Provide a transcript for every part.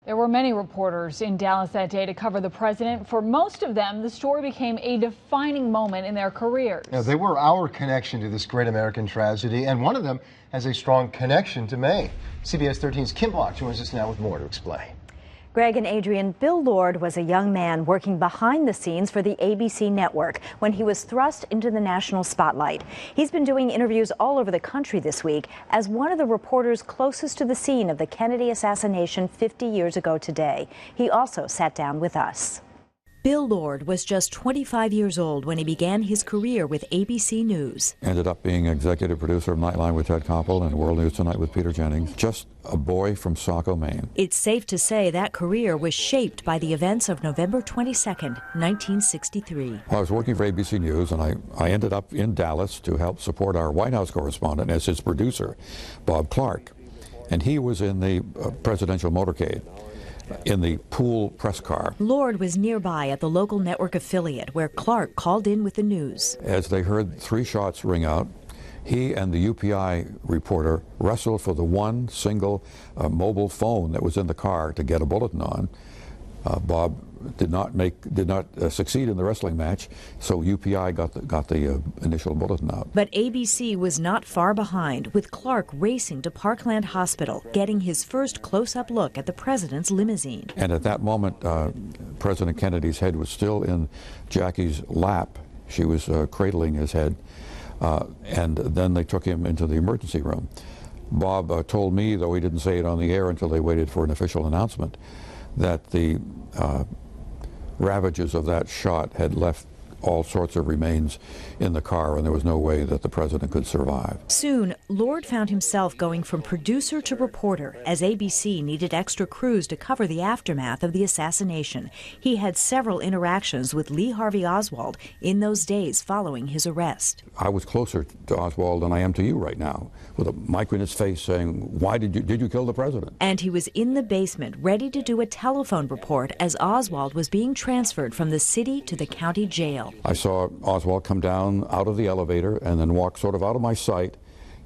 There were many reporters in Dallas that day to cover the president. For most of them, the story became a defining moment in their careers. Yeah, they were our connection to this great American tragedy, and one of them has a strong connection to May. CBS 13's Kim Block joins us now with more to explain. Greg and Adrian, Bill Lord was a young man working behind the scenes for the ABC network when he was thrust into the national spotlight. He's been doing interviews all over the country this week as one of the reporters closest to the scene of the Kennedy assassination 50 years ago today. He also sat down with us. Bill Lord was just 25 years old when he began his career with ABC News. Ended up being executive producer of Nightline with Ted Koppel and World News Tonight with Peter Jennings. Just a boy from Saco, Maine. It's safe to say that career was shaped by the events of November 22nd, 1963. Well, I was working for ABC News, and I ended up in Dallas to help support our White House correspondent as his producer, Bob Clark. And he was in the presidential motorcade, in the pool press car. Lord was nearby at the local network affiliate where Clark called in with the news. As they heard 3 shots ring out, he and the UPI reporter wrestled for the one single mobile phone that was in the car to get a bulletin on. Bob did not succeed in the wrestling match, so UPI got the initial bulletin out. But ABC was not far behind, with Clark racing to Parkland Hospital, getting his first close-up look at the president's limousine. And at that moment, President Kennedy's head was still in Jackie's lap. She was cradling his head, and then they took him into the emergency room. Bob told me, though he didn't say it on the air until they waited for an official announcement, that the ravages of that shot had left all sorts of remains in the car, and there was no way that the president could survive. Soon, Lord found himself going from producer to reporter as ABC needed extra crews to cover the aftermath of the assassination. He had several interactions with Lee Harvey Oswald in those days following his arrest. I was closer to Oswald than I am to you right now, with a mic in his face saying, "Why did you kill the president?" And he was in the basement ready to do a telephone report as Oswald was being transferred from the city to the county jail. I saw Oswald come down out of the elevator and then walk sort of out of my sight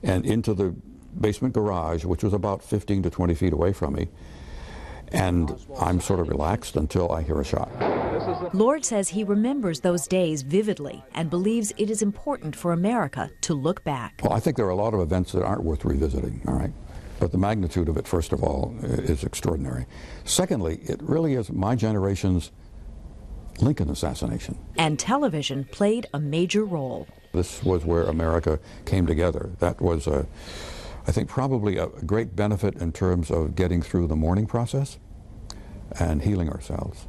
and into the basement garage, which was about 15 to 20 feet away from me. And I'm sort of relaxed until I hear a shot. Lord says he remembers those days vividly and believes it is important for America to look back. Well, I think there are a lot of events that aren't worth revisiting, all right? But the magnitude of it, first of all, is extraordinary. Secondly, it really is my generation's Lincoln assassination. And television played a major role. This was where America came together. That was, I think, probably a great benefit in terms of getting through the mourning process and healing ourselves.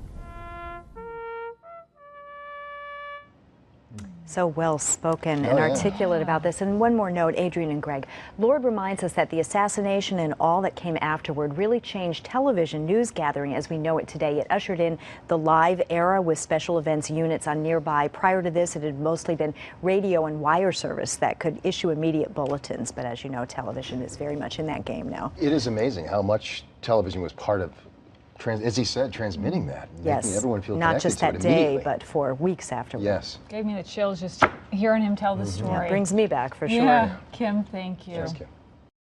So well spoken and articulate about this. And one more note, Adrian and Greg. Lord reminds us that the assassination and all that came afterward really changed television news gathering as we know it today. It ushered in the live era with special events units on nearby. Prior to this, it had mostly been radio and wire service that could issue immediate bulletins. But as you know, television is very much in that game now. It is amazing how much television was part of, as he said, transmitting that, making everyone feel not connected just that to it day, but for weeks afterwards. Yes. Gave me the chills just hearing him tell the story. Yeah, brings me back for sure. Yeah, Kim, thank you. Thanks, Kim.